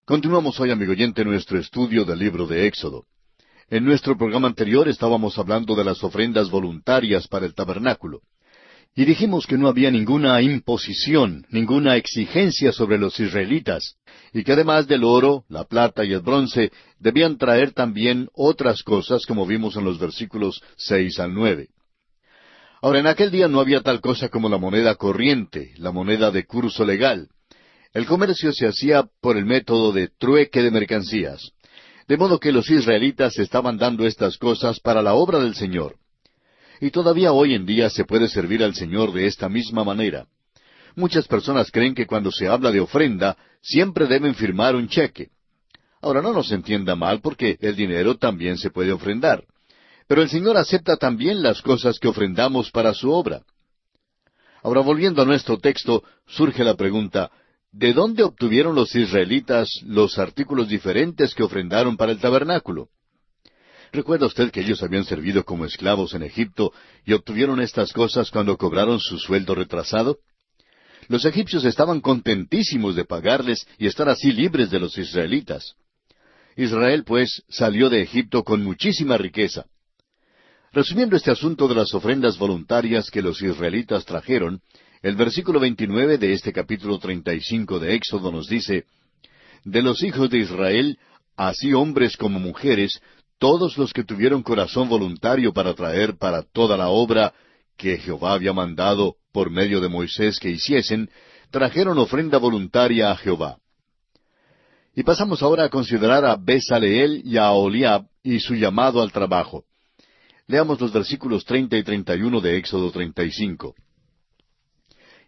Continuamos hoy, amigo oyente, nuestro estudio del libro de Éxodo. En nuestro programa anterior estábamos hablando de las ofrendas voluntarias para el tabernáculo. Y dijimos que no había ninguna imposición, ninguna exigencia sobre los israelitas, y que además del oro, la plata y el bronce, debían traer también otras cosas, como vimos en los versículos 6 al 9. Ahora, en aquel día no había tal cosa como la moneda corriente, la moneda de curso legal. El comercio se hacía por el método de trueque de mercancías. De modo que los israelitas estaban dando estas cosas para la obra del Señor. Y todavía hoy en día se puede servir al Señor de esta misma manera. Muchas personas creen que cuando se habla de ofrenda, siempre deben firmar un cheque. Ahora, no nos entienda mal, porque el dinero también se puede ofrendar. Pero el Señor acepta también las cosas que ofrendamos para su obra. Ahora, volviendo a nuestro texto, surge la pregunta, ¿de dónde obtuvieron los israelitas los artículos diferentes que ofrendaron para el tabernáculo? ¿Recuerda usted que ellos habían servido como esclavos en Egipto y obtuvieron estas cosas cuando cobraron su sueldo retrasado? Los egipcios estaban contentísimos de pagarles y estar así libres de los israelitas. Israel, pues, salió de Egipto con muchísima riqueza. Resumiendo este asunto de las ofrendas voluntarias que los israelitas trajeron, el versículo 29 de este capítulo 35 de Éxodo nos dice, «De los hijos de Israel, así hombres como mujeres, todos los que tuvieron corazón voluntario para traer para toda la obra que Jehová había mandado por medio de Moisés que hiciesen, trajeron ofrenda voluntaria a Jehová». Y pasamos ahora a considerar a Bezaleel y a Aholiab y su llamado al trabajo. Leamos los versículos 30 y 31 de Éxodo 35.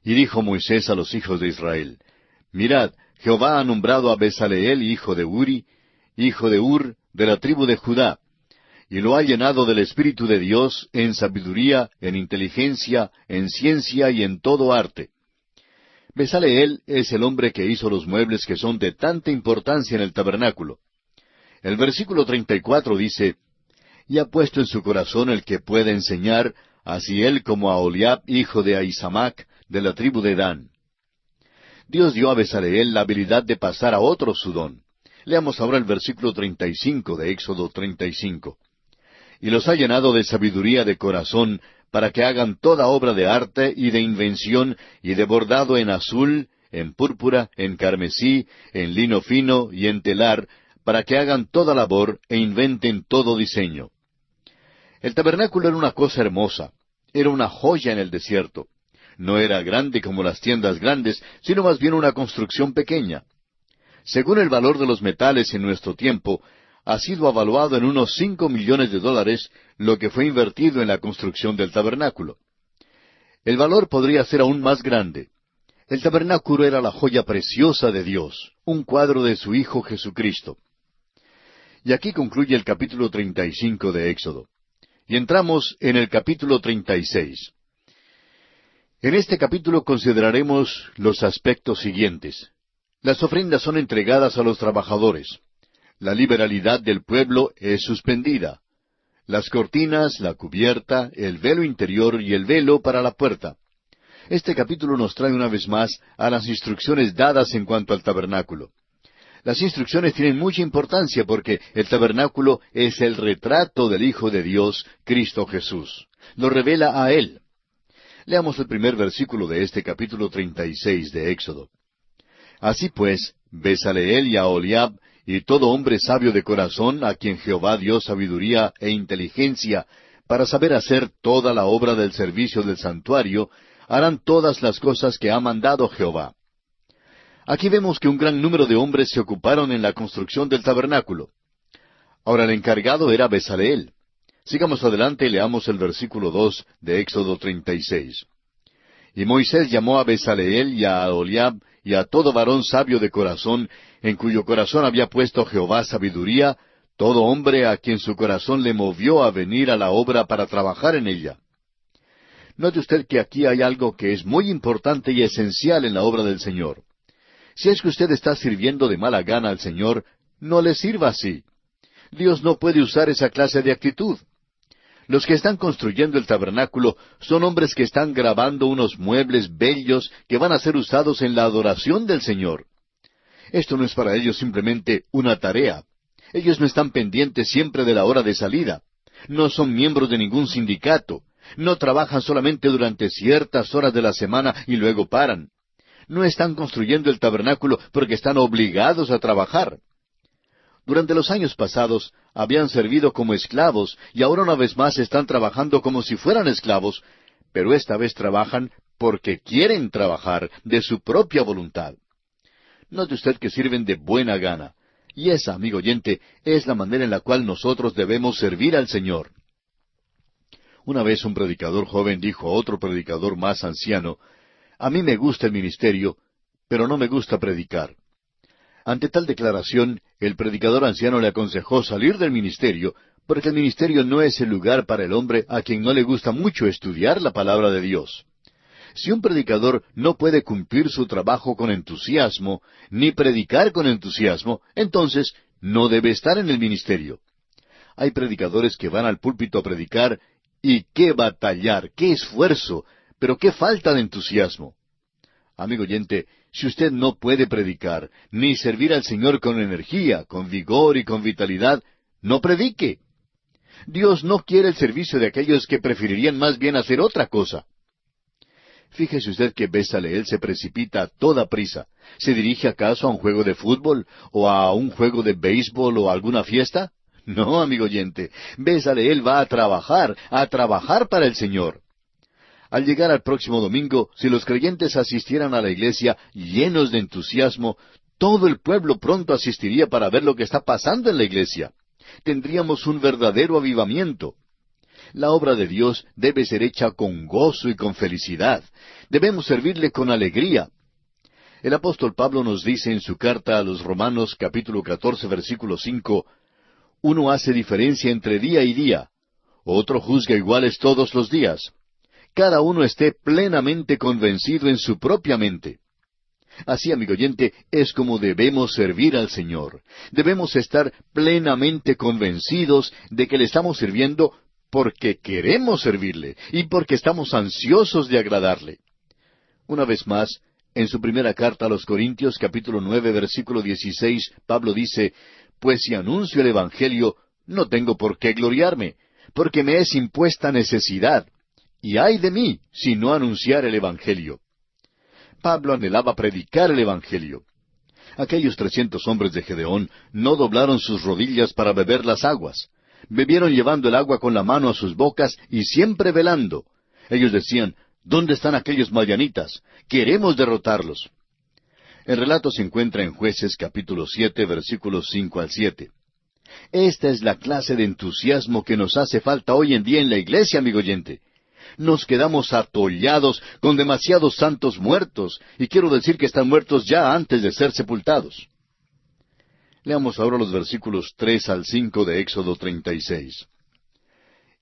«Y dijo Moisés a los hijos de Israel, Mirad, Jehová ha nombrado a Bezaleel, hijo de Uri, hijo de Ur, de la tribu de Judá, y lo ha llenado del Espíritu de Dios en sabiduría, en inteligencia, en ciencia y en todo arte». Bezaleel es el hombre que hizo los muebles que son de tanta importancia en el tabernáculo. El versículo 34 dice, «Y ha puesto en su corazón el que pueda enseñar, así él como a Aholiab, hijo de Ahisamac, de la tribu de Dan». Dios dio a Bezaleel la habilidad de pasar a otros su don. Leamos ahora el versículo 35 de Éxodo 35. «Y los ha llenado de sabiduría de corazón, para que hagan toda obra de arte y de invención y de bordado en azul, en púrpura, en carmesí, en lino fino y en telar, para que hagan toda labor e inventen todo diseño». El tabernáculo era una cosa hermosa, era una joya en el desierto. No era grande como las tiendas grandes, sino más bien una construcción pequeña. Según el valor de los metales en nuestro tiempo, ha sido evaluado en unos $5 millones, lo que fue invertido en la construcción del tabernáculo. El valor podría ser aún más grande. El tabernáculo era la joya preciosa de Dios, un cuadro de su Hijo Jesucristo. Y aquí concluye el capítulo 35 de Éxodo. Y entramos en el capítulo 36. En este capítulo consideraremos los aspectos siguientes. Las ofrendas son entregadas a los trabajadores. La liberalidad del pueblo es suspendida. Las cortinas, la cubierta, el velo interior y el velo para la puerta. Este capítulo nos trae una vez más a las instrucciones dadas en cuanto al tabernáculo. Las instrucciones tienen mucha importancia porque el tabernáculo es el retrato del Hijo de Dios, Cristo Jesús. Lo revela a Él. Leamos el primer versículo de este capítulo 36 de Éxodo. «Así pues, Bezaleel y Aholiab, y todo hombre sabio de corazón, a quien Jehová dio sabiduría e inteligencia, para saber hacer toda la obra del servicio del santuario, harán todas las cosas que ha mandado Jehová». Aquí vemos que un gran número de hombres se ocuparon en la construcción del tabernáculo. Ahora el encargado era Bezaleel. Sigamos adelante y leamos el versículo 2 de Éxodo 36. «Y Moisés llamó a Bezaleel y a Aholiab y a todo varón sabio de corazón, en cuyo corazón había puesto Jehová sabiduría, todo hombre a quien su corazón le movió a venir a la obra para trabajar en ella». Note usted que aquí hay algo que es muy importante y esencial en la obra del Señor. Si es que usted está sirviendo de mala gana al Señor, no le sirva así. Dios no puede usar esa clase de actitud. Los que están construyendo el tabernáculo son hombres que están grabando unos muebles bellos que van a ser usados en la adoración del Señor. Esto no es para ellos simplemente una tarea. Ellos no están pendientes siempre de la hora de salida. No son miembros de ningún sindicato. No trabajan solamente durante ciertas horas de la semana y luego paran. No están construyendo el tabernáculo porque están obligados a trabajar. Durante los años pasados habían servido como esclavos y ahora una vez más están trabajando como si fueran esclavos, pero esta vez trabajan porque quieren trabajar de su propia voluntad. Note usted que sirven de buena gana. Y esa, amigo oyente, es la manera en la cual nosotros debemos servir al Señor. Una vez un predicador joven dijo a otro predicador más anciano, «A mí me gusta el ministerio, pero no me gusta predicar». Ante tal declaración, el predicador anciano le aconsejó salir del ministerio, porque el ministerio no es el lugar para el hombre a quien no le gusta mucho estudiar la palabra de Dios. Si un predicador no puede cumplir su trabajo con entusiasmo, ni predicar con entusiasmo, entonces no debe estar en el ministerio. Hay predicadores que van al púlpito a predicar, y qué batallar, qué esfuerzo, pero qué falta de entusiasmo. Amigo oyente, si usted no puede predicar, ni servir al Señor con energía, con vigor y con vitalidad, no predique. Dios no quiere el servicio de aquellos que preferirían más bien hacer otra cosa. Fíjese usted que Bezaleel se precipita a toda prisa. ¿Se dirige acaso a un juego de fútbol, o a un juego de béisbol, o a alguna fiesta? No, amigo oyente, Bezaleel va a trabajar para el Señor. Al llegar al próximo domingo, si los creyentes asistieran a la iglesia llenos de entusiasmo, todo el pueblo pronto asistiría para ver lo que está pasando en la iglesia. Tendríamos un verdadero avivamiento. La obra de Dios debe ser hecha con gozo y con felicidad. Debemos servirle con alegría. El apóstol Pablo nos dice en su carta a los Romanos capítulo 14 versículo 5, «Uno hace diferencia entre día y día, otro juzga iguales todos los días. Cada uno esté plenamente convencido en su propia mente». Así, amigo oyente, es como debemos servir al Señor. Debemos estar plenamente convencidos de que le estamos sirviendo porque queremos servirle y porque estamos ansiosos de agradarle. Una vez más, en su primera carta a los Corintios, capítulo 9, versículo 16, Pablo dice, «Pues si anuncio el Evangelio, no tengo por qué gloriarme, porque me es impuesta necesidad, y ay de mí si no anunciar el Evangelio». Pablo anhelaba predicar el Evangelio. Aquellos 300 hombres de Gedeón no doblaron sus rodillas para beber las aguas. Bebieron llevando el agua con la mano a sus bocas y siempre velando. Ellos decían, ¿dónde están aquellos madianitas? Queremos derrotarlos. El relato se encuentra en Jueces capítulo 7, versículos 5 al 7. Esta es la clase de entusiasmo que nos hace falta hoy en día en la iglesia, amigo oyente. Nos quedamos atollados con demasiados santos muertos, y quiero decir que están muertos ya antes de ser sepultados. Leamos ahora los versículos 3 al 5 de Éxodo 36.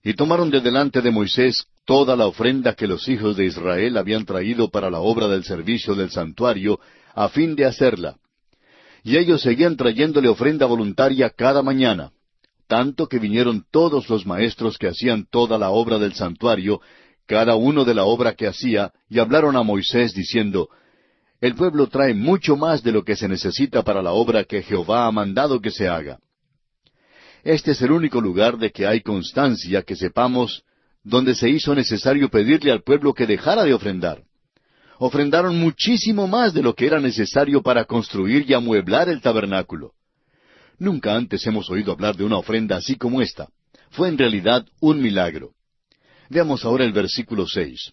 «Y tomaron de delante de Moisés toda la ofrenda que los hijos de Israel habían traído para la obra del servicio del santuario, a fin de hacerla. Y ellos seguían trayéndole ofrenda voluntaria cada mañana, tanto que vinieron todos los maestros que hacían toda la obra del santuario, cada uno de la obra que hacía, y hablaron a Moisés diciendo, El pueblo trae mucho más de lo que se necesita para la obra que Jehová ha mandado que se haga. Este es el único lugar de que hay constancia que sepamos donde se hizo necesario pedirle al pueblo que dejara de ofrendar. Ofrendaron muchísimo más de lo que era necesario para construir y amueblar el tabernáculo. Nunca antes hemos oído hablar de una ofrenda así como esta. Fue en realidad un milagro. Veamos ahora el versículo 6.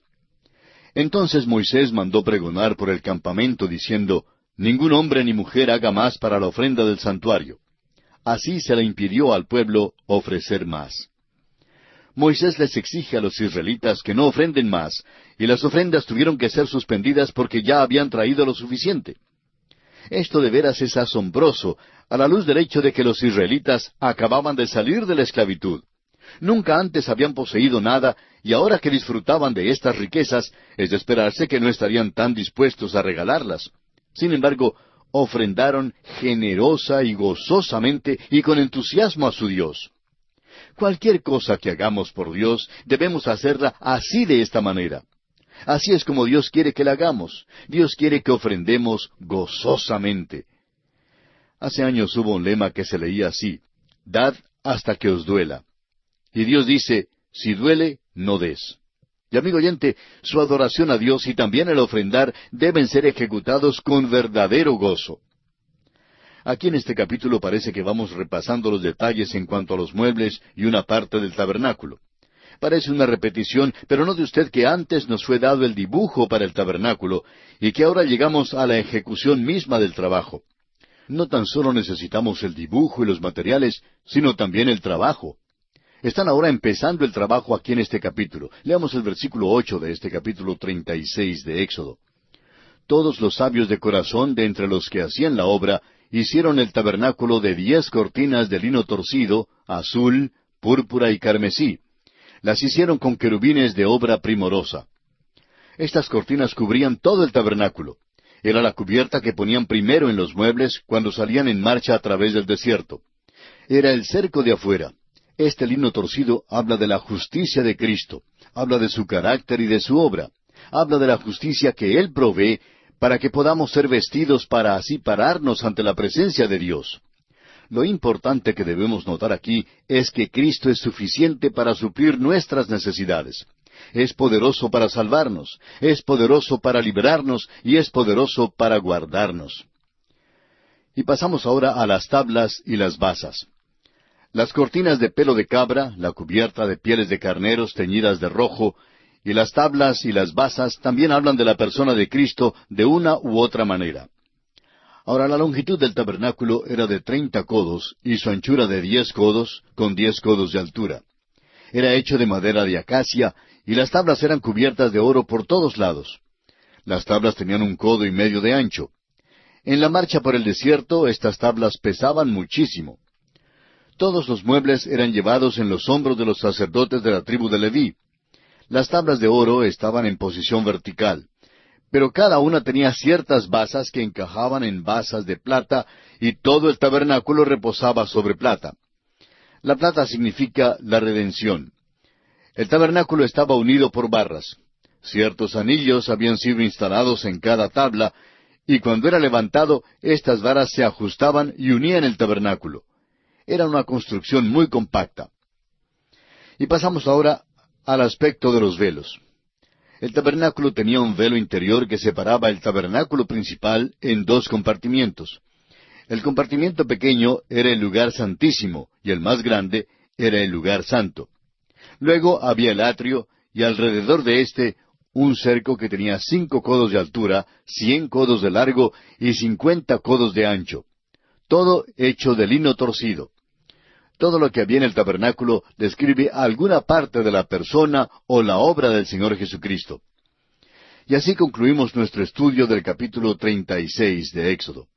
Entonces Moisés mandó pregonar por el campamento diciendo, Ningún hombre ni mujer haga más para la ofrenda del santuario. Así se le impidió al pueblo ofrecer más. Moisés les exige a los israelitas que no ofrenden más, y las ofrendas tuvieron que ser suspendidas porque ya habían traído lo suficiente. Esto de veras es asombroso, a la luz del hecho de que los israelitas acababan de salir de la esclavitud. Nunca antes habían poseído nada, y ahora que disfrutaban de estas riquezas, es de esperarse que no estarían tan dispuestos a regalarlas. Sin embargo, ofrendaron generosa y gozosamente y con entusiasmo a su Dios. Cualquier cosa que hagamos por Dios, debemos hacerla así de esta manera. Así es como Dios quiere que la hagamos. Dios quiere que ofrendemos gozosamente. Hace años hubo un lema que se leía así: dad hasta que os duela. Y Dios dice: si duele, no des. Y amigo oyente, su adoración a Dios y también el ofrendar deben ser ejecutados con verdadero gozo. Aquí en este capítulo parece que vamos repasando los detalles en cuanto a los muebles y una parte del tabernáculo. Parece una repetición, pero note usted que antes nos fue dado el dibujo para el tabernáculo y que ahora llegamos a la ejecución misma del trabajo. No tan solo necesitamos el dibujo y los materiales, sino también el trabajo. Están ahora empezando el trabajo aquí en este capítulo. Leamos el versículo 8 de este capítulo 36 de Éxodo. Todos los sabios de corazón de entre los que hacían la obra hicieron el tabernáculo de 10 cortinas de lino torcido, azul, púrpura y carmesí. Las hicieron con querubines de obra primorosa. Estas cortinas cubrían todo el tabernáculo. Era la cubierta que ponían primero en los muebles cuando salían en marcha a través del desierto. Era el cerco de afuera. Este lino torcido habla de la justicia de Cristo, habla de su carácter y de su obra, habla de la justicia que Él provee para que podamos ser vestidos para así pararnos ante la presencia de Dios. Lo importante que debemos notar aquí es que Cristo es suficiente para suplir nuestras necesidades. Es poderoso para salvarnos, es poderoso para librarnos y es poderoso para guardarnos. Y pasamos ahora a las tablas y las basas. Las cortinas de pelo de cabra, la cubierta de pieles de carneros teñidas de rojo, y las tablas y las basas también hablan de la persona de Cristo de una u otra manera. Ahora, la longitud del tabernáculo era de 30 codos, y su anchura de 10 codos, con 10 codos de altura. Era hecho de madera de acacia, y las tablas eran cubiertas de oro por todos lados. Las tablas tenían 1,5 codos de ancho. En la marcha por el desierto, estas tablas pesaban muchísimo. Todos los muebles eran llevados en los hombros de los sacerdotes de la tribu de Leví. Las tablas de oro estaban en posición vertical, pero cada una tenía ciertas basas que encajaban en basas de plata, y todo el tabernáculo reposaba sobre plata. La plata significa la redención. El tabernáculo estaba unido por barras. Ciertos anillos habían sido instalados en cada tabla, y cuando era levantado, estas varas se ajustaban y unían el tabernáculo. Era una construcción muy compacta. Y pasamos ahora al aspecto de los velos. El tabernáculo tenía un velo interior que separaba el tabernáculo principal en 2 compartimientos. El compartimiento pequeño era el lugar santísimo, y el más grande era el lugar santo. Luego había el atrio, y alrededor de éste un cerco que tenía 5 codos de altura, 100 codos de largo y 50 codos de ancho. Todo hecho de lino torcido. Todo lo que había en el tabernáculo describe alguna parte de la persona o la obra del Señor Jesucristo. Y así concluimos nuestro estudio del capítulo 36 de Éxodo.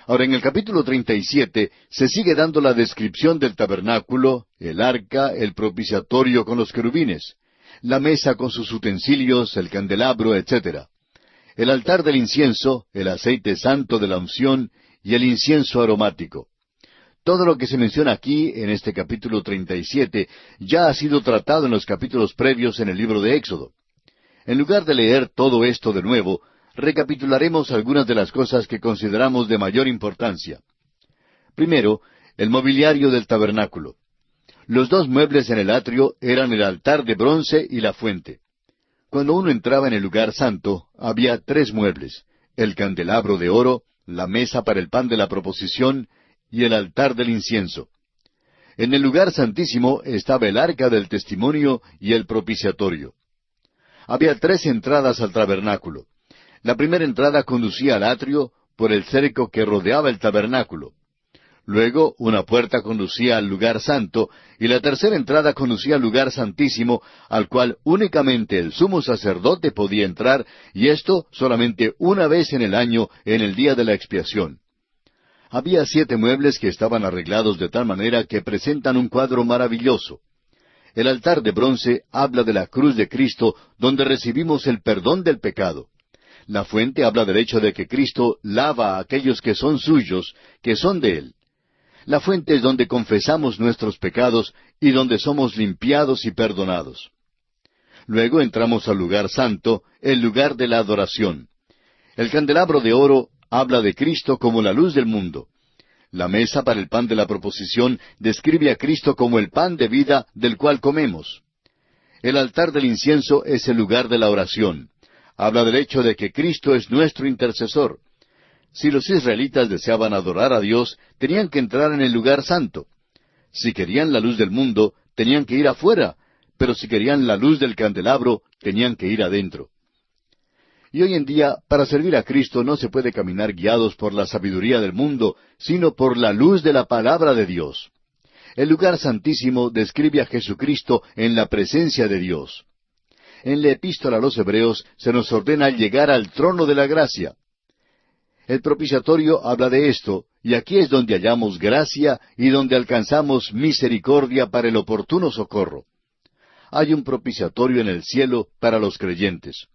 Ahora, en el capítulo 37 se sigue dando la descripción del tabernáculo, el arca, el propiciatorio con los querubines, la mesa con sus utensilios, el candelabro, etc., el altar del incienso, el aceite santo de la unción y el incienso aromático. Todo lo que se menciona aquí, en este capítulo 37, ya ha sido tratado en los capítulos previos en el libro de Éxodo. En lugar de leer todo esto de nuevo, recapitularemos algunas de las cosas que consideramos de mayor importancia. Primero, el mobiliario del tabernáculo. Los 2 muebles en el atrio eran el altar de bronce y la fuente. Cuando uno entraba en el lugar santo, había 3 muebles: el candelabro de oro, la mesa para el pan de la proposición, y el altar del incienso. En el lugar santísimo estaba el arca del testimonio y el propiciatorio. Había 3 entradas al tabernáculo. La primera entrada conducía al atrio por el cerco que rodeaba el tabernáculo. Luego una puerta conducía al lugar santo, y la tercera entrada conducía al lugar santísimo, al cual únicamente el sumo sacerdote podía entrar, y esto solamente una vez en el año, en el día de la expiación. Había 7 muebles que estaban arreglados de tal manera que presentan un cuadro maravilloso. El altar de bronce habla de la cruz de Cristo, donde recibimos el perdón del pecado. La fuente habla del hecho de que Cristo lava a aquellos que son suyos, que son de Él. La fuente es donde confesamos nuestros pecados y donde somos limpiados y perdonados. Luego entramos al lugar santo, el lugar de la adoración. El candelabro de oro habla de Cristo como la luz del mundo. La mesa para el pan de la proposición describe a Cristo como el pan de vida del cual comemos. El altar del incienso es el lugar de la oración. Habla del hecho de que Cristo es nuestro intercesor. Si los israelitas deseaban adorar a Dios, tenían que entrar en el lugar santo. Si querían la luz del mundo, tenían que ir afuera, pero si querían la luz del candelabro, tenían que ir adentro. Y hoy en día, para servir a Cristo no se puede caminar guiados por la sabiduría del mundo, sino por la luz de la palabra de Dios. El lugar santísimo describe a Jesucristo en la presencia de Dios. En la epístola a los Hebreos se nos ordena llegar al trono de la gracia. El propiciatorio habla de esto, y aquí es donde hallamos gracia y donde alcanzamos misericordia para el oportuno socorro. Hay un propiciatorio en el cielo para los creyentes.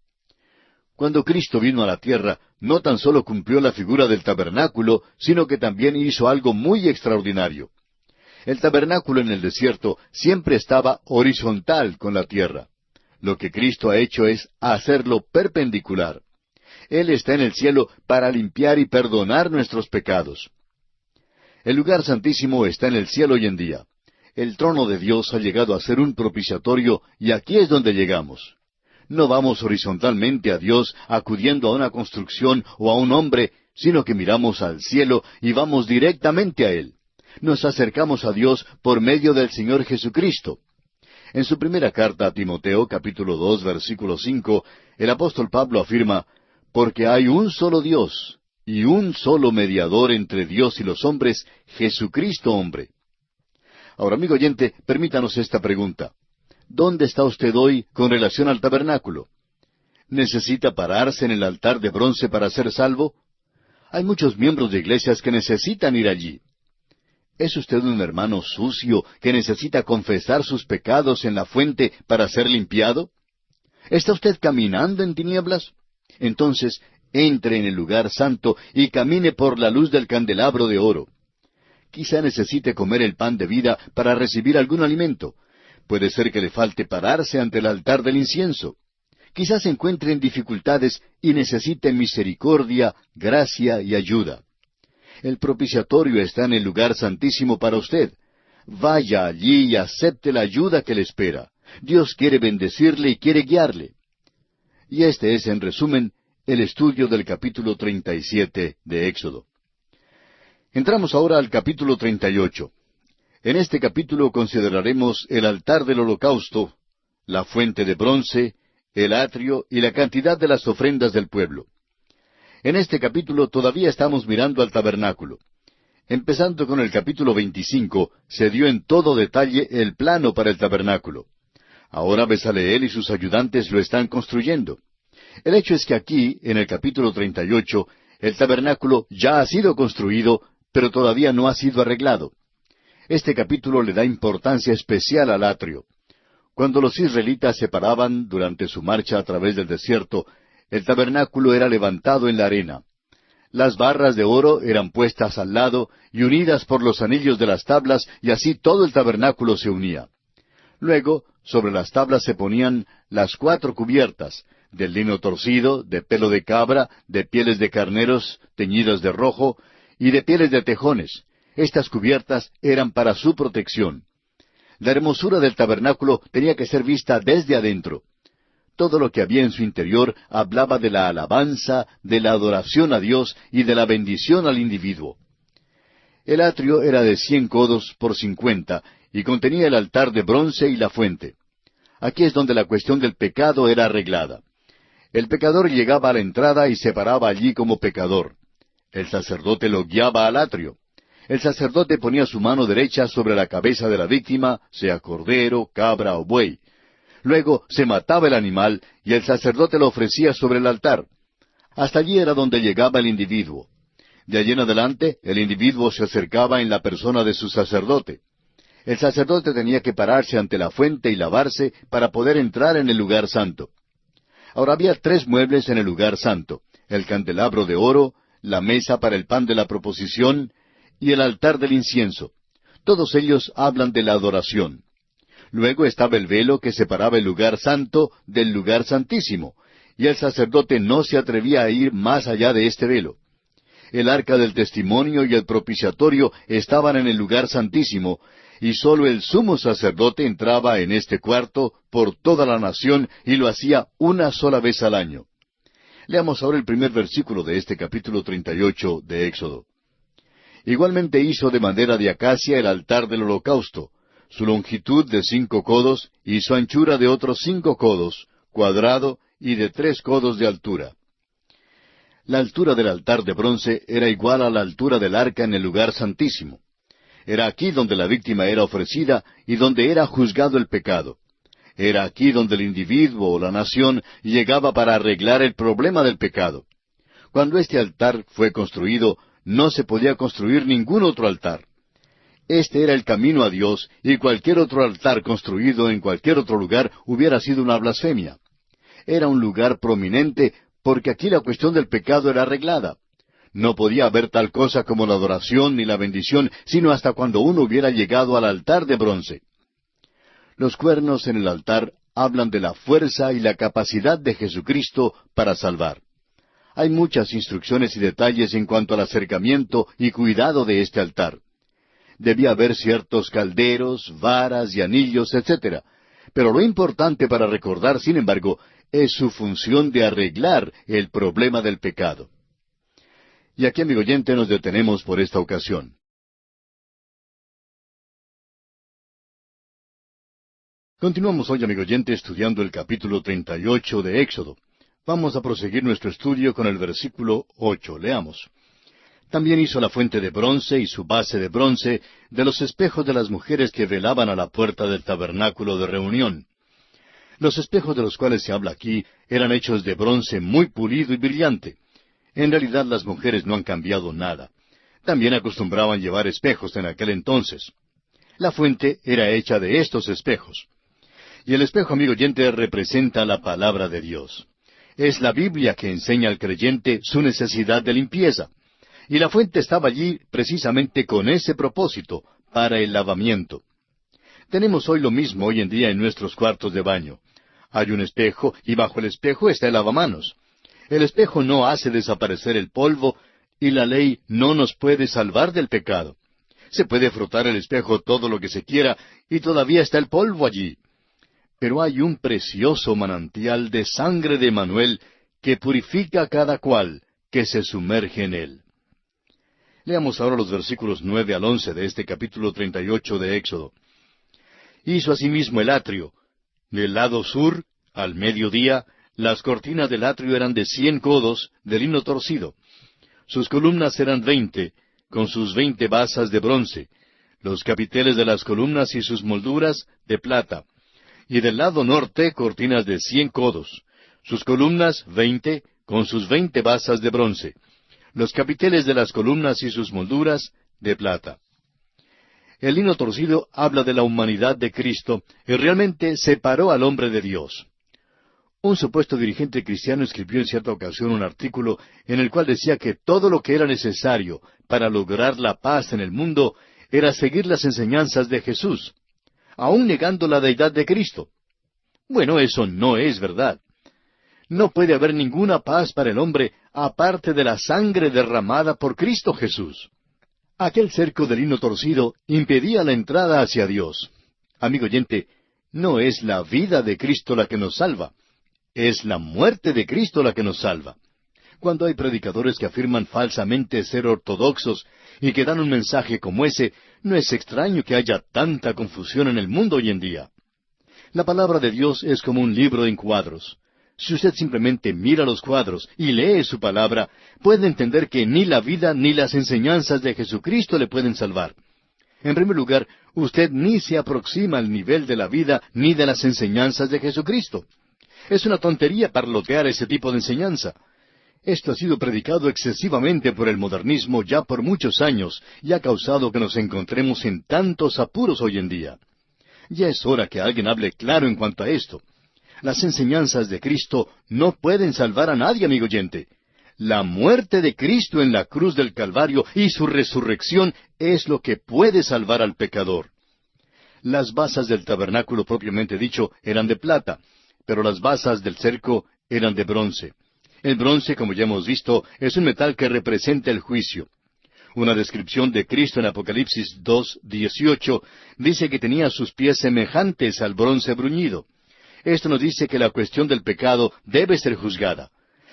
Cuando Cristo vino a la tierra, no tan solo cumplió la figura del tabernáculo, sino que también hizo algo muy extraordinario. El tabernáculo en el desierto siempre estaba horizontal con la tierra. Lo que Cristo ha hecho es hacerlo perpendicular. Él está en el cielo para limpiar y perdonar nuestros pecados. El lugar santísimo está en el cielo hoy en día. El trono de Dios ha llegado a ser un propiciatorio y aquí es donde llegamos. No vamos horizontalmente a Dios acudiendo a una construcción o a un hombre, sino que miramos al cielo y vamos directamente a Él. Nos acercamos a Dios por medio del Señor Jesucristo. En su primera carta a Timoteo, capítulo 2, versículo 5, el apóstol Pablo afirma, «Porque hay un solo Dios y un solo mediador entre Dios y los hombres, Jesucristo hombre». Ahora, amigo oyente, permítanos esta pregunta. ¿Dónde está usted hoy con relación al tabernáculo? ¿Necesita pararse en el altar de bronce para ser salvo? Hay muchos miembros de iglesias que necesitan ir allí. ¿Es usted un hermano sucio que necesita confesar sus pecados en la fuente para ser limpiado? ¿Está usted caminando en tinieblas? Entonces, entre en el lugar santo y camine por la luz del candelabro de oro. Quizá necesite comer el pan de vida para recibir algún alimento. Puede ser que le falte pararse ante el altar del incienso. Quizás se encuentre en dificultades y necesite misericordia, gracia y ayuda. El propiciatorio está en el lugar santísimo para usted. Vaya allí y acepte la ayuda que le espera. Dios quiere bendecirle y quiere guiarle. Y este es, en resumen, el estudio del capítulo 37 de Éxodo. Entramos ahora al capítulo 38. En este capítulo consideraremos el altar del holocausto, la fuente de bronce, el atrio y la cantidad de las ofrendas del pueblo. En este capítulo todavía estamos mirando al tabernáculo. Empezando con el capítulo 25, se dio en todo detalle el plano para el tabernáculo. Ahora Bezaleel y sus ayudantes lo están construyendo. El hecho es que aquí, en el capítulo 38, el tabernáculo ya ha sido construido, pero todavía no ha sido arreglado. Este capítulo le da importancia especial al atrio. Cuando los israelitas se paraban durante su marcha a través del desierto, el tabernáculo era levantado en la arena. Las barras de oro eran puestas al lado y unidas por los anillos de las tablas, y así todo el tabernáculo se unía. Luego, sobre las tablas se ponían las 4 cubiertas, del lino torcido, de pelo de cabra, de pieles de carneros teñidas de rojo, y de pieles de tejones. Estas cubiertas eran para su protección. La hermosura del tabernáculo tenía que ser vista desde adentro. Todo lo que había en su interior hablaba de la alabanza, de la adoración a Dios y de la bendición al individuo. El atrio era de 100 codos por 50 y contenía el altar de bronce y la fuente. Aquí es donde la cuestión del pecado era arreglada. El pecador llegaba a la entrada y se paraba allí como pecador. El sacerdote lo guiaba al atrio. El sacerdote ponía su mano derecha sobre la cabeza de la víctima, sea cordero, cabra o buey. Luego se mataba el animal y el sacerdote lo ofrecía sobre el altar. Hasta allí era donde llegaba el individuo. De allí en adelante, el individuo se acercaba en la persona de su sacerdote. El sacerdote tenía que pararse ante la fuente y lavarse para poder entrar en el lugar santo. Ahora había 3 muebles en el lugar santo: el candelabro de oro, la mesa para el pan de la proposición y el altar del incienso. Todos ellos hablan de la adoración. Luego estaba el velo que separaba el lugar santo del lugar santísimo, y el sacerdote no se atrevía a ir más allá de este velo. el arca del testimonio y el propiciatorio estaban en el lugar santísimo, y sólo el sumo sacerdote entraba en este cuarto por toda la nación y lo hacía una sola vez al año. Leamos ahora el primer versículo de este capítulo 38 de Éxodo. Igualmente hizo de madera de acacia el altar del holocausto, su longitud de 5 codos y su anchura de otros 5 codos, cuadrado y de 3 codos de altura. La altura del altar de bronce era igual a la altura del arca en el lugar santísimo. Era aquí donde la víctima era ofrecida y donde era juzgado el pecado. Era aquí donde el individuo o la nación llegaba para arreglar el problema del pecado. Cuando este altar fue construido, no se podía construir ningún otro altar. Este era el camino a Dios, y cualquier otro altar construido en cualquier otro lugar hubiera sido una blasfemia. Era un lugar prominente porque aquí la cuestión del pecado era arreglada. No podía haber tal cosa como la adoración ni la bendición, sino hasta cuando uno hubiera llegado al altar de bronce. Los cuernos en el altar hablan de la fuerza y la capacidad de Jesucristo para salvar. Hay muchas instrucciones y detalles en cuanto al acercamiento y cuidado de este altar. Debía haber ciertos calderos, varas y anillos, etc. Pero lo importante para recordar, sin embargo, es su función de arreglar el problema del pecado. Y aquí, amigo oyente, nos detenemos por esta ocasión. Continuamos hoy, amigo oyente, estudiando el capítulo 38 de Éxodo. Vamos a proseguir nuestro estudio con el versículo 8. Leamos. También hizo la fuente de bronce y su base de bronce de los espejos de las mujeres que velaban a la puerta del tabernáculo de reunión. Los espejos de los cuales se habla aquí eran hechos de bronce muy pulido y brillante. En realidad las mujeres no han cambiado nada. También acostumbraban llevar espejos en aquel entonces. La fuente era hecha de estos espejos. Y el espejo, amigo oyente, representa la palabra de Dios. Es la Biblia que enseña al creyente su necesidad de limpieza. Y la fuente estaba allí precisamente con ese propósito, para el lavamiento. Tenemos hoy lo mismo hoy en día en nuestros cuartos de baño. Hay un espejo y bajo el espejo está el lavamanos. El espejo no hace desaparecer el polvo y la ley no nos puede salvar del pecado. Se puede frotar el espejo todo lo que se quiera y todavía está el polvo allí. Pero hay un precioso manantial de sangre de Emanuel que purifica a cada cual que se sumerge en él. Leamos ahora los versículos 9 al 11 de este capítulo 38 de Éxodo. Hizo asimismo el atrio. Del lado sur, al mediodía, las cortinas del atrio eran de 100 codos, de lino torcido. Sus columnas eran 20, con sus 20 basas de bronce. Los capiteles de las columnas y sus molduras de plata. Y del lado norte, cortinas de 100 codos. Sus columnas 20, con sus 20 basas de bronce. Los capiteles de las columnas y sus molduras de plata. El lino torcido habla de la humanidad de Cristo y realmente separó al hombre de Dios. Un supuesto dirigente cristiano escribió en cierta ocasión un artículo en el cual decía que todo lo que era necesario para lograr la paz en el mundo era seguir las enseñanzas de Jesús, aun negando la deidad de Cristo. Bueno, eso no es verdad. No puede haber ninguna paz para el hombre aparte de la sangre derramada por Cristo Jesús. Aquel cerco de lino torcido impedía la entrada hacia Dios. Amigo oyente, no es la vida de Cristo la que nos salva, es la muerte de Cristo la que nos salva. Cuando hay predicadores que afirman falsamente ser ortodoxos y que dan un mensaje como ese, no es extraño que haya tanta confusión en el mundo hoy en día. La palabra de Dios es como un libro en cuadros. Si usted simplemente mira los cuadros y lee su palabra, puede entender que ni la vida ni las enseñanzas de Jesucristo le pueden salvar. En primer lugar, usted ni se aproxima al nivel de la vida ni de las enseñanzas de Jesucristo. Es una tontería parlotear ese tipo de enseñanza. Esto ha sido predicado excesivamente por el modernismo ya por muchos años y ha causado que nos encontremos en tantos apuros hoy en día. Ya es hora que alguien hable claro en cuanto a esto. Las enseñanzas de Cristo no pueden salvar a nadie, amigo oyente. La muerte de Cristo en la cruz del Calvario y su resurrección es lo que puede salvar al pecador. Las basas del tabernáculo propiamente dicho eran de plata, pero las basas del cerco eran de bronce. El bronce, como ya hemos visto, es un metal que representa el juicio. Una descripción de Cristo en Apocalipsis 2:18 dice que tenía sus pies semejantes al bronce bruñido. Esto nos dice que la cuestión del pecado debe ser juzgada.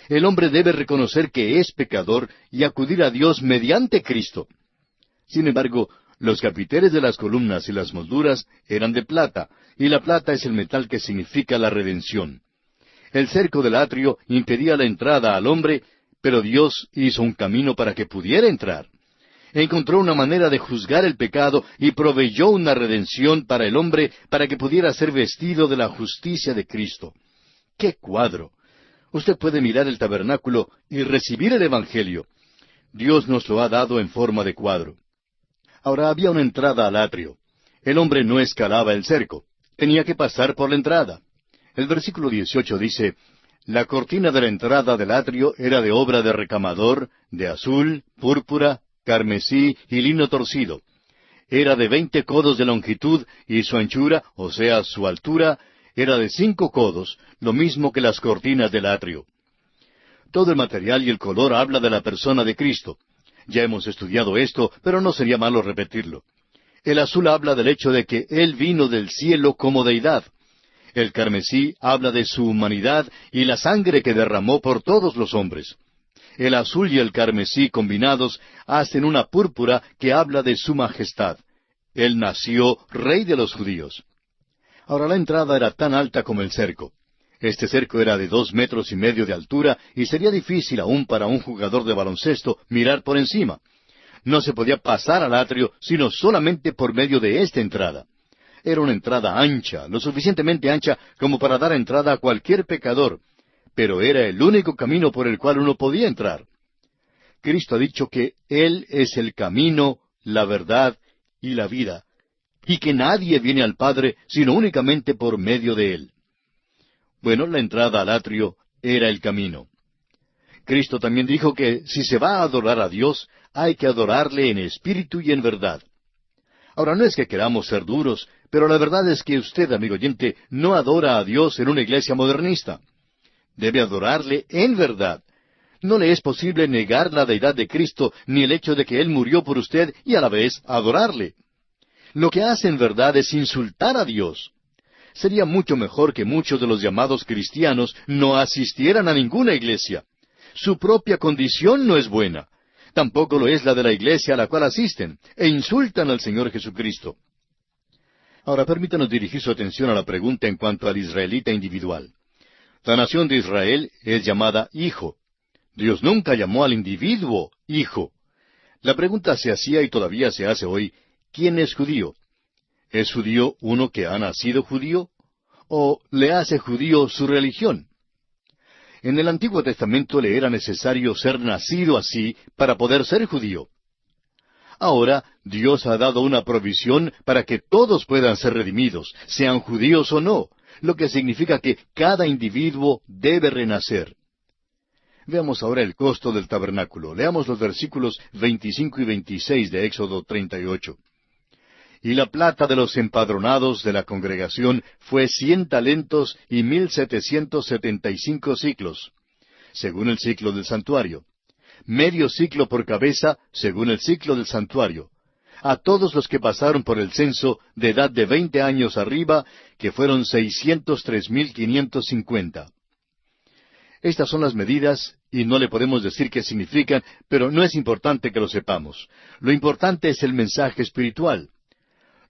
El hombre debe reconocer que es pecador y acudir a Dios mediante Cristo. Sin embargo, los capiteles de las columnas y las molduras eran de plata, y la plata es el metal que significa la redención. El cerco del atrio impedía la entrada al hombre, pero Dios hizo un camino para que pudiera entrar. Encontró una manera de juzgar el pecado y proveyó una redención para el hombre para que pudiera ser vestido de la justicia de Cristo. ¡Qué cuadro! Usted puede mirar el tabernáculo y recibir el Evangelio. Dios nos lo ha dado en forma de cuadro. Ahora había una entrada al atrio. El hombre no escalaba el cerco. Tenía que pasar por la entrada. El versículo 18 dice, la cortina de la entrada del atrio era de obra de recamador, de azul, púrpura, carmesí y lino torcido. Era de 20 codos de longitud y su anchura, o sea, su altura, era de 5 codos, lo mismo que las cortinas del atrio. Todo el material y el color habla de la persona de Cristo. Ya hemos estudiado esto, pero no sería malo repetirlo. El azul habla del hecho de que Él vino del cielo como deidad. El carmesí habla de su humanidad y la sangre que derramó por todos los hombres. El azul y el carmesí combinados hacen una púrpura que habla de su majestad. Él nació rey de los judíos. Ahora la entrada era tan alta como el cerco. Este cerco era de 2,5 metros de altura y sería difícil aún para un jugador de baloncesto mirar por encima. No se podía pasar al atrio sino solamente por medio de esta entrada. Era una entrada ancha, lo suficientemente ancha como para dar entrada a cualquier pecador, pero era el único camino por el cual uno podía entrar. Cristo ha dicho que Él es el camino, la verdad y la vida, y que nadie viene al Padre sino únicamente por medio de Él. Bueno, la entrada al atrio era el camino. Cristo también dijo que si se va a adorar a Dios, hay que adorarle en espíritu y en verdad. Ahora, no es que queramos ser duros, pero la verdad es que usted, amigo oyente, no adora a Dios en una iglesia modernista. Debe adorarle en verdad. No le es posible negar la deidad de Cristo, ni el hecho de que Él murió por usted y a la vez adorarle. Lo que hace en verdad es insultar a Dios. Sería mucho mejor que muchos de los llamados cristianos no asistieran a ninguna iglesia. Su propia condición no es buena. Tampoco lo es la de la iglesia a la cual asisten, e insultan al Señor Jesucristo. Ahora permítanos dirigir su atención a la pregunta en cuanto al israelita individual. La nación de Israel es llamada hijo. Dios nunca llamó al individuo hijo. La pregunta se hacía y todavía se hace hoy, ¿quién es judío? ¿Es judío uno que ha nacido judío? ¿O le hace judío su religión? En el Antiguo Testamento le era necesario ser nacido así para poder ser judío. Ahora Dios ha dado una provisión para que todos puedan ser redimidos, sean judíos o no, lo que significa que cada individuo debe renacer. Veamos ahora el costo del tabernáculo. Leamos los versículos 25 y 26 de Éxodo 38. Y la plata de los empadronados de la congregación fue 100 talentos y 1,775 siclos, según el siclo del santuario. Medio siclo por cabeza, según el siclo del santuario. A todos los que pasaron por el censo de edad de 20 años arriba, que fueron 603,550. Estas son las medidas, y no le podemos decir qué significan, pero no es importante que lo sepamos. Lo importante es el mensaje espiritual.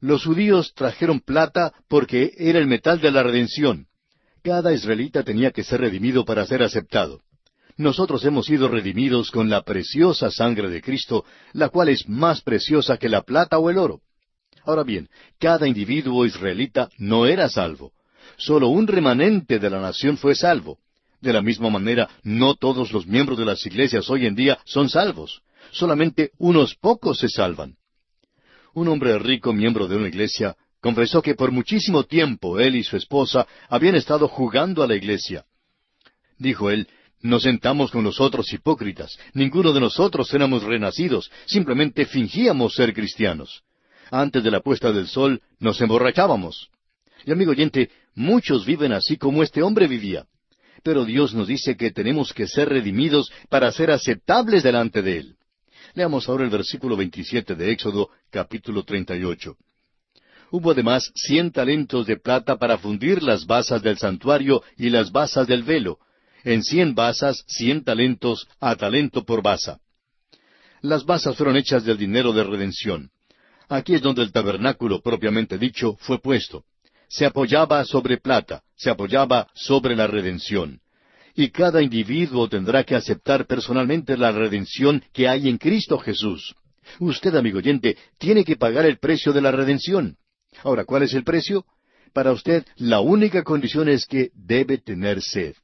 Los judíos trajeron plata porque era el metal de la redención. Cada israelita tenía que ser redimido para ser aceptado. Nosotros hemos sido redimidos con la preciosa sangre de Cristo, la cual es más preciosa que la plata o el oro. Ahora bien, cada individuo israelita no era salvo. Solo un remanente de la nación fue salvo. De la misma manera, no todos los miembros de las iglesias hoy en día son salvos. Solamente unos pocos se salvan. Un hombre rico, miembro de una iglesia, confesó que por muchísimo tiempo él y su esposa habían estado jugando a la iglesia. Dijo él, nos sentamos con los otros hipócritas. Ninguno de nosotros éramos renacidos, simplemente fingíamos ser cristianos. Antes de la puesta del sol nos emborrachábamos. Y amigo oyente, muchos viven así como este hombre vivía. pero Dios nos dice que tenemos que ser redimidos para ser aceptables delante de Él. Leamos ahora el versículo 27 de Éxodo, capítulo 38. Hubo además 100 talentos de plata para fundir las basas del santuario y las basas del velo. En 100 basas, 100 talentos, a talento por basa. Las basas fueron hechas del dinero de redención. Aquí es donde el tabernáculo propiamente dicho fue puesto. Se apoyaba sobre plata, se apoyaba sobre la redención. Y cada individuo tendrá que aceptar personalmente la redención que hay en Cristo Jesús. Usted, amigo oyente, tiene que pagar el precio de la redención. Ahora, ¿cuál es el precio? Para usted, la única condición es que debe tener sed.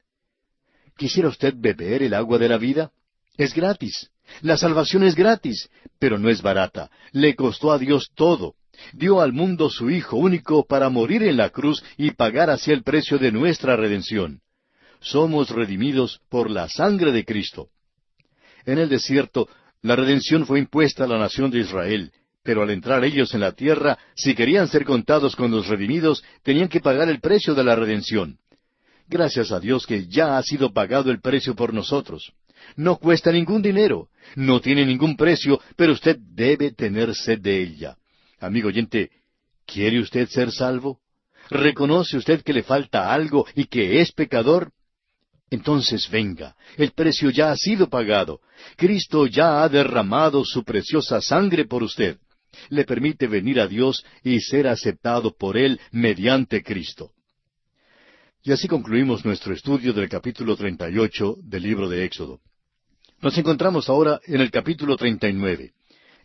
¿Quisiera usted beber el agua de la vida? Es gratis. La salvación es gratis, pero no es barata. Le costó a Dios todo. Dio al mundo su Hijo único para morir en la cruz y pagar así el precio de nuestra redención. Somos redimidos por la sangre de Cristo. En el desierto, la redención fue impuesta a la nación de Israel, pero al entrar ellos en la tierra, si querían ser contados con los redimidos, tenían que pagar el precio de la redención. Gracias a Dios que ya ha sido pagado el precio por nosotros. No cuesta ningún dinero, no tiene ningún precio, pero usted debe tener sed de ella. Amigo oyente, ¿quiere usted ser salvo? ¿Reconoce usted que le falta algo y que es pecador? Entonces venga, el precio ya ha sido pagado. Cristo ya ha derramado su preciosa sangre por usted. Le permite venir a Dios y ser aceptado por Él mediante Cristo. Y así concluimos nuestro estudio del capítulo 38 del libro de Éxodo. Nos encontramos ahora en el capítulo 39.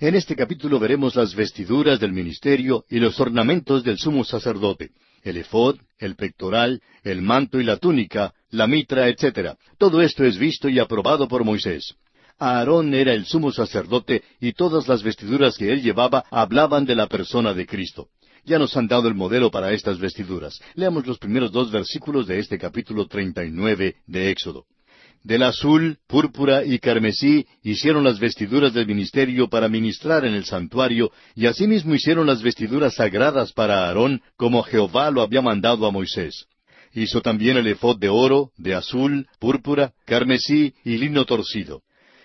En este capítulo veremos las vestiduras del ministerio y los ornamentos del sumo sacerdote, el efod, el pectoral, el manto y la túnica, la mitra, etc. Todo esto es visto y aprobado por Moisés. Aarón era el sumo sacerdote y todas las vestiduras que él llevaba hablaban de la persona de Cristo. Ya nos han dado el modelo para estas vestiduras. Leamos los primeros 2 versículos de este capítulo 39 de Éxodo. Del azul, púrpura y carmesí hicieron las vestiduras del ministerio para ministrar en el santuario, y asimismo hicieron las vestiduras sagradas para Aarón, como Jehová lo había mandado a Moisés. Hizo también el efod de oro, de azul, púrpura, carmesí y lino torcido.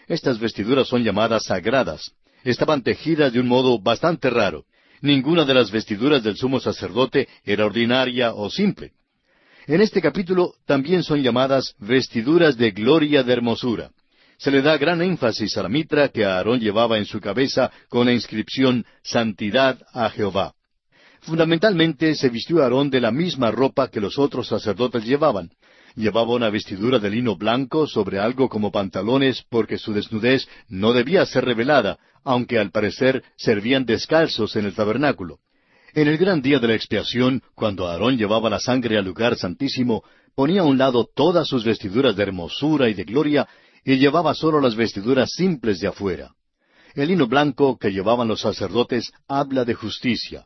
Estas vestiduras son llamadas sagradas. Estaban tejidas de un modo bastante raro. Ninguna de las vestiduras del sumo sacerdote era ordinaria o simple. En este capítulo también son llamadas vestiduras de gloria de hermosura. Se le da gran énfasis a la mitra que Aarón llevaba en su cabeza con la inscripción Santidad a Jehová. Fundamentalmente se vistió Aarón de la misma ropa que los otros sacerdotes llevaban. Llevaba una vestidura de lino blanco sobre algo como pantalones porque su desnudez no debía ser revelada, aunque al parecer servían descalzos en el tabernáculo. En el gran día de la expiación, cuando Aarón llevaba la sangre al lugar santísimo, ponía a un lado todas sus vestiduras de hermosura y de gloria, y llevaba solo las vestiduras simples de afuera. El lino blanco que llevaban los sacerdotes habla de justicia.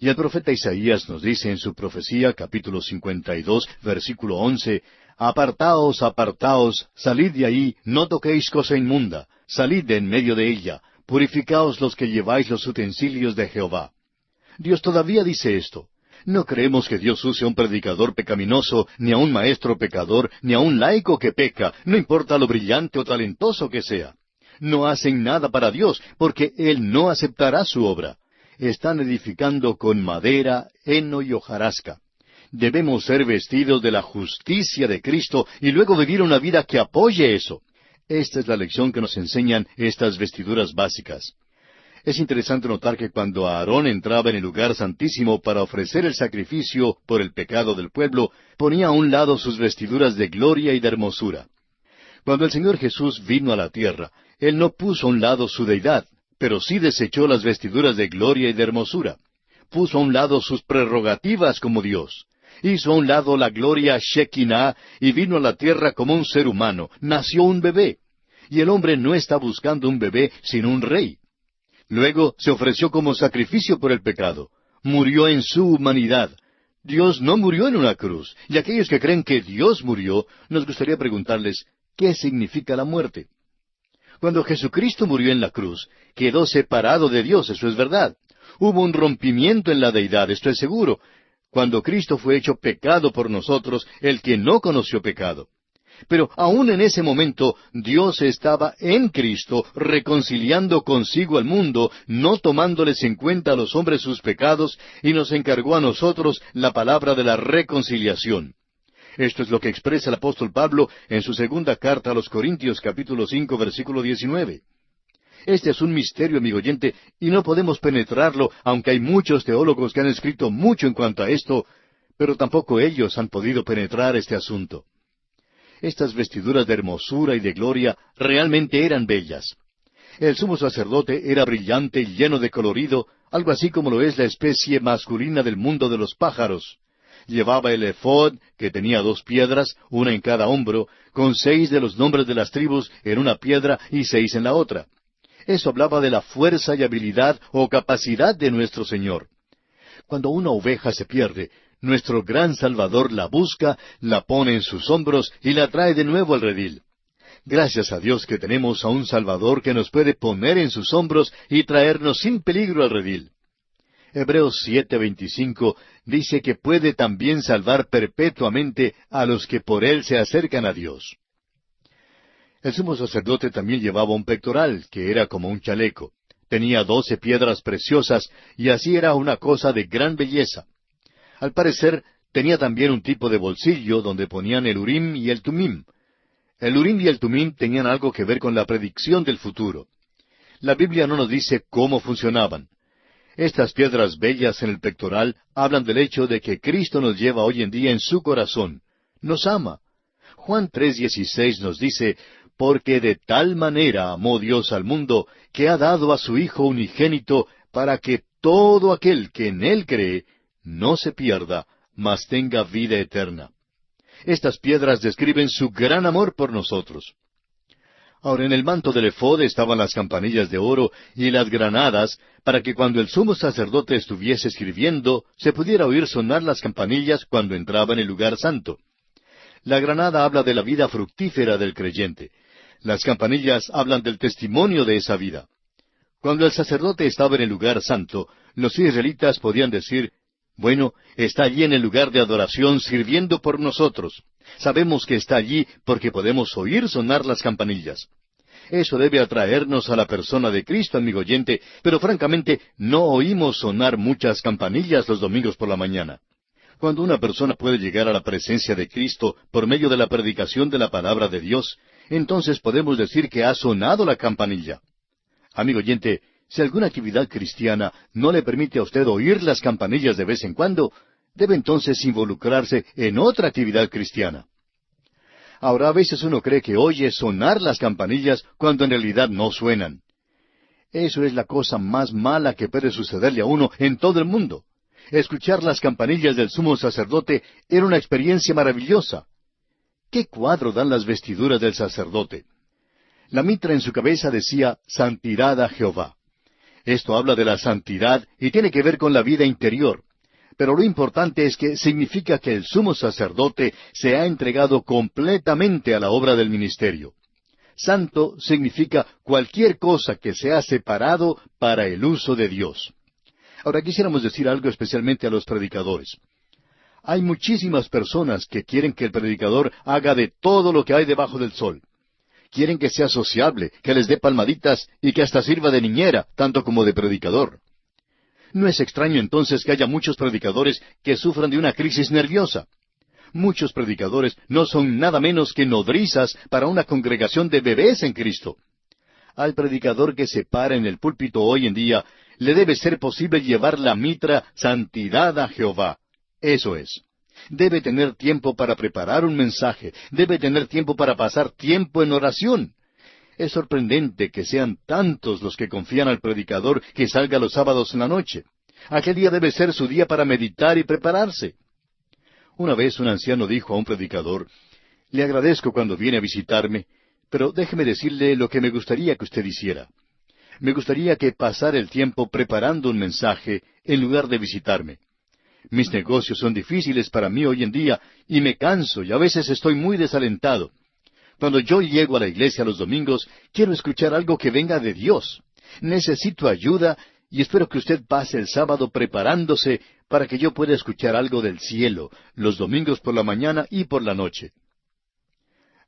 Y el profeta Isaías nos dice en su profecía, capítulo 52, versículo 11, Apartaos, apartaos, salid de ahí, no toquéis cosa inmunda, salid de en medio de ella, purificaos los que lleváis los utensilios de Jehová. Dios todavía dice esto. No creemos que Dios use a un predicador pecaminoso, ni a un maestro pecador, ni a un laico que peca, no importa lo brillante o talentoso que sea. No hacen nada para Dios, porque Él no aceptará su obra. Están edificando con madera, heno y hojarasca. Debemos ser vestidos de la justicia de Cristo y luego vivir una vida que apoye eso. Esta es la lección que nos enseñan estas vestiduras básicas. Es interesante notar que cuando Aarón entraba en el lugar santísimo para ofrecer el sacrificio por el pecado del pueblo, ponía a un lado sus vestiduras de gloria y de hermosura. Cuando el Señor Jesús vino a la tierra, Él no puso a un lado su deidad, pero sí desechó las vestiduras de gloria y de hermosura. Puso a un lado sus prerrogativas como Dios. Hizo a un lado la gloria Shekinah y vino a la tierra como un ser humano. Nació un bebé. Y el hombre no está buscando un bebé, sino un rey. Luego se ofreció como sacrificio por el pecado. Murió en su humanidad. Dios no murió en una cruz. Y aquellos que creen que Dios murió, nos gustaría preguntarles, ¿qué significa la muerte? Cuando Jesucristo murió en la cruz, quedó separado de Dios, eso es verdad. Hubo un rompimiento en la deidad, esto es seguro. Cuando Cristo fue hecho pecado por nosotros, el que no conoció pecado. Pero aún en ese momento Dios estaba en Cristo reconciliando consigo al mundo, no tomándoles en cuenta a los hombres sus pecados, y nos encargó a nosotros la palabra de la reconciliación. Esto es lo que expresa el apóstol Pablo en su segunda carta a los Corintios, capítulo 5, versículo 19. Este es un misterio, amigo oyente, y no podemos penetrarlo, aunque hay muchos teólogos que han escrito mucho en cuanto a esto, pero tampoco ellos han podido penetrar este asunto. Estas vestiduras de hermosura y de gloria realmente eran bellas. El sumo sacerdote era brillante y lleno de colorido, algo así como lo es la especie masculina del mundo de los pájaros. Llevaba el efod, que tenía 2 piedras, una en cada hombro, con 6 de los nombres de las tribus en una piedra y 6 en la otra. Eso hablaba de la fuerza y habilidad o capacidad de nuestro Señor. Cuando una oveja se pierde, nuestro gran Salvador la busca, la pone en sus hombros y la trae de nuevo al redil. Gracias a Dios que tenemos a un Salvador que nos puede poner en sus hombros y traernos sin peligro al redil. Hebreos 7:25 dice que puede también salvar perpetuamente a los que por Él se acercan a Dios. El sumo sacerdote también llevaba un pectoral, que era como un chaleco. Tenía 12 piedras preciosas, y así era una cosa de gran belleza. Al parecer, tenía también un tipo de bolsillo donde ponían el Urim y el Tumim. El Urim y el Tumim tenían algo que ver con la predicción del futuro. La Biblia no nos dice cómo funcionaban. Estas piedras bellas en el pectoral hablan del hecho de que Cristo nos lleva hoy en día en su corazón. Nos ama. Juan 3:16 nos dice, porque de tal manera amó Dios al mundo, que ha dado a su Hijo unigénito, para que todo aquel que en Él cree, no se pierda, mas tenga vida eterna. Estas piedras describen su gran amor por nosotros. Ahora, en el manto del efod estaban las campanillas de oro y las granadas, para que cuando el sumo sacerdote estuviese escribiendo, se pudiera oír sonar las campanillas cuando entraba en el lugar santo. La granada habla de la vida fructífera del creyente. Las campanillas hablan del testimonio de esa vida. Cuando el sacerdote estaba en el lugar santo, los israelitas podían decir, bueno, está allí en el lugar de adoración sirviendo por nosotros. Sabemos que está allí porque podemos oír sonar las campanillas. Eso debe atraernos a la persona de Cristo, amigo oyente, pero francamente no oímos sonar muchas campanillas los domingos por la mañana. Cuando una persona puede llegar a la presencia de Cristo por medio de la predicación de la palabra de Dios, entonces podemos decir que ha sonado la campanilla. Amigo oyente, si alguna actividad cristiana no le permite a usted oír las campanillas de vez en cuando, debe entonces involucrarse en otra actividad cristiana. Ahora, a veces uno cree que oye sonar las campanillas cuando en realidad no suenan. Eso es la cosa más mala que puede sucederle a uno en todo el mundo. Escuchar las campanillas del sumo sacerdote era una experiencia maravillosa. ¿Qué cuadro dan las vestiduras del sacerdote? La mitra en su cabeza decía, Santidad a Jehová. Esto habla de la santidad y tiene que ver con la vida interior. Pero lo importante es que significa que el sumo sacerdote se ha entregado completamente a la obra del ministerio. Santo significa cualquier cosa que sea separado para el uso de Dios. Ahora quisiéramos decir algo especialmente a los predicadores. Hay muchísimas personas que quieren que el predicador haga de todo lo que hay debajo del sol. Quieren que sea sociable, que les dé palmaditas y que hasta sirva de niñera, tanto como de predicador. No es extraño entonces que haya muchos predicadores que sufran de una crisis nerviosa. Muchos predicadores no son nada menos que nodrizas para una congregación de bebés en Cristo. Al predicador que se para en el púlpito hoy en día, le debe ser posible llevar la mitra Santidad a Jehová. Eso es. Debe tener tiempo para preparar un mensaje, debe tener tiempo para pasar tiempo en oración. Es sorprendente que sean tantos los que confían al predicador que salga los sábados en la noche. Aquel día debe ser su día para meditar y prepararse. Una vez un anciano dijo a un predicador, le agradezco cuando viene a visitarme, pero déjeme decirle lo que me gustaría que usted hiciera. Me gustaría que pasara el tiempo preparando un mensaje en lugar de visitarme. Mis negocios son difíciles para mí hoy en día y me canso y a veces estoy muy desalentado. Cuando yo llego a la iglesia los domingos, quiero escuchar algo que venga de Dios. Necesito ayuda y espero que usted pase el sábado preparándose para que yo pueda escuchar algo del cielo, los domingos por la mañana y por la noche.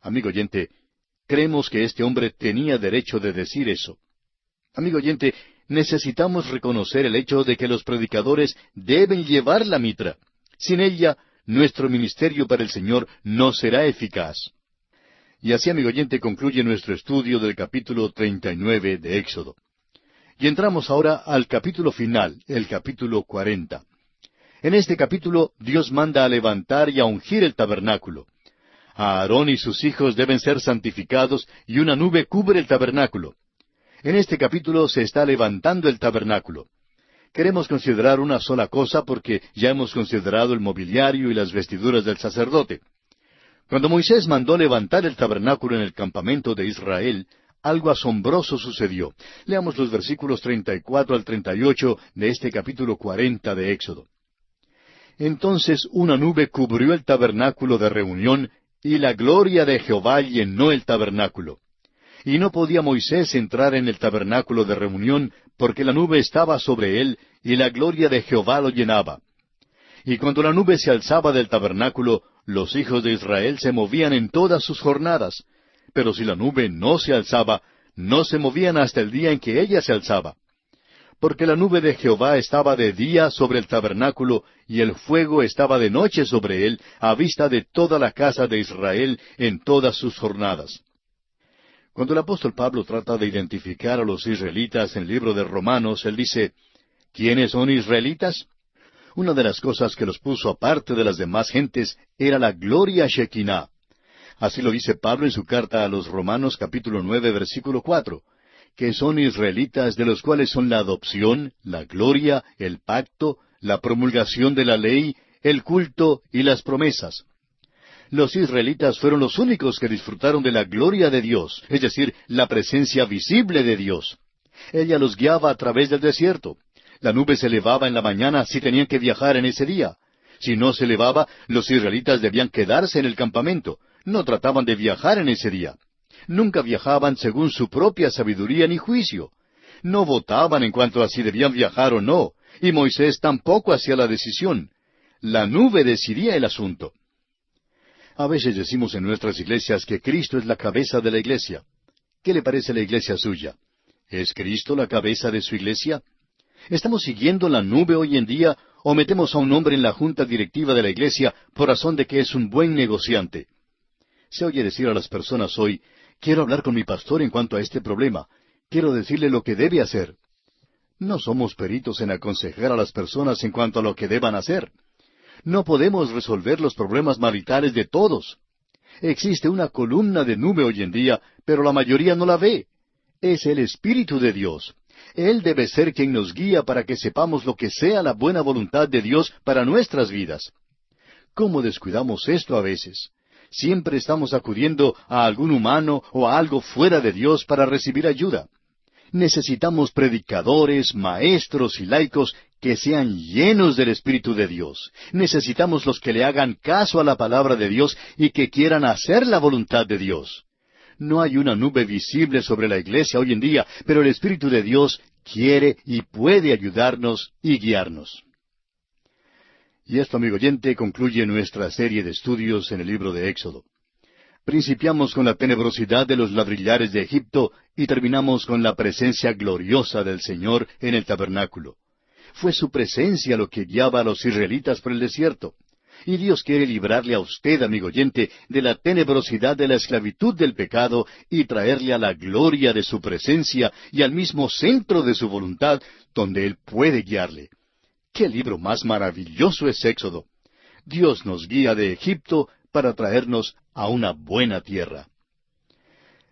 Amigo oyente, creemos que este hombre tenía derecho de decir eso. Amigo oyente, necesitamos reconocer el hecho de que los predicadores deben llevar la mitra. Sin ella, nuestro ministerio para el Señor no será eficaz. Y así, amigo oyente, concluye nuestro estudio del capítulo 39 de Éxodo. Y entramos ahora al capítulo final, el capítulo 40. En este capítulo, Dios manda a levantar y a ungir el tabernáculo. Aarón y sus hijos deben ser santificados y una nube cubre el tabernáculo. En este capítulo se está levantando el tabernáculo. Queremos considerar una sola cosa porque ya hemos considerado el mobiliario y las vestiduras del sacerdote. Cuando Moisés mandó levantar el tabernáculo en el campamento de Israel, algo asombroso sucedió. Leamos los versículos 34 al 38 de este capítulo 40 de Éxodo. Entonces una nube cubrió el tabernáculo de reunión, y la gloria de Jehová llenó el tabernáculo. Y no podía Moisés entrar en el tabernáculo de reunión, porque la nube estaba sobre él, y la gloria de Jehová lo llenaba. Y cuando la nube se alzaba del tabernáculo, los hijos de Israel se movían en todas sus jornadas. Pero si la nube no se alzaba, no se movían hasta el día en que ella se alzaba. Porque la nube de Jehová estaba de día sobre el tabernáculo, y el fuego estaba de noche sobre él, a vista de toda la casa de Israel en todas sus jornadas. Cuando el apóstol Pablo trata de identificar a los israelitas en el libro de Romanos, él dice, ¿quiénes son israelitas? Una de las cosas que los puso aparte de las demás gentes era la gloria Shekinah. Así lo dice Pablo en su carta a los Romanos capítulo 9, versículo 4, que son israelitas de los cuales son la adopción, la gloria, el pacto, la promulgación de la ley, el culto y las promesas. Los israelitas fueron los únicos que disfrutaron de la gloria de Dios, es decir, la presencia visible de Dios. Ella los guiaba a través del desierto. La nube se elevaba en la mañana si tenían que viajar en ese día. Si no se elevaba, los israelitas debían quedarse en el campamento. No trataban de viajar en ese día. Nunca viajaban según su propia sabiduría ni juicio. No votaban en cuanto a si debían viajar o no, y Moisés tampoco hacía la decisión. La nube decidía el asunto. A veces decimos en nuestras iglesias que Cristo es la cabeza de la iglesia. ¿Qué le parece la iglesia suya? ¿Es Cristo la cabeza de su iglesia? ¿Estamos siguiendo la nube hoy en día o metemos a un hombre en la junta directiva de la iglesia por razón de que es un buen negociante? Se oye decir a las personas hoy, quiero hablar con mi pastor en cuanto a este problema. Quiero decirle lo que debe hacer. No somos peritos en aconsejar a las personas en cuanto a lo que deban hacer. No podemos resolver los problemas maritales de todos. Existe una columna de nube hoy en día, pero la mayoría no la ve. Es el Espíritu de Dios. Él debe ser quien nos guía para que sepamos lo que sea la buena voluntad de Dios para nuestras vidas. ¿Cómo descuidamos esto a veces? Siempre estamos acudiendo a algún humano o a algo fuera de Dios para recibir ayuda. Necesitamos predicadores, maestros y laicos que sean llenos del Espíritu de Dios. Necesitamos los que le hagan caso a la palabra de Dios y que quieran hacer la voluntad de Dios. No hay una nube visible sobre la iglesia hoy en día, pero el Espíritu de Dios quiere y puede ayudarnos y guiarnos. Y esto, amigo oyente, concluye nuestra serie de estudios en el libro de Éxodo. Principiamos con la tenebrosidad de los ladrillares de Egipto y terminamos con la presencia gloriosa del Señor en el tabernáculo. Fue su presencia lo que guiaba a los israelitas por el desierto. Y Dios quiere librarle a usted, amigo oyente, de la tenebrosidad de la esclavitud del pecado y traerle a la gloria de su presencia y al mismo centro de su voluntad, donde Él puede guiarle. ¡Qué libro más maravilloso es Éxodo! Dios nos guía de Egipto para traernos a una buena tierra.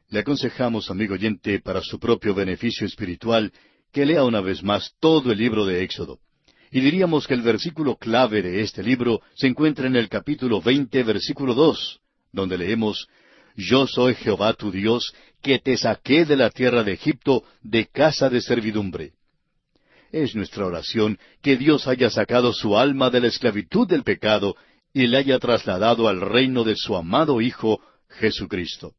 Le aconsejamos, amigo oyente, para su propio beneficio espiritual, que lea una vez más todo el libro de Éxodo. Y diríamos que el versículo clave de este libro se encuentra en el capítulo 20, versículo 2, donde leemos, Yo soy Jehová tu Dios, que te saqué de la tierra de Egipto, de casa de servidumbre. Es nuestra oración que Dios haya sacado su alma de la esclavitud del pecado y le haya trasladado al reino de su amado Hijo, Jesucristo.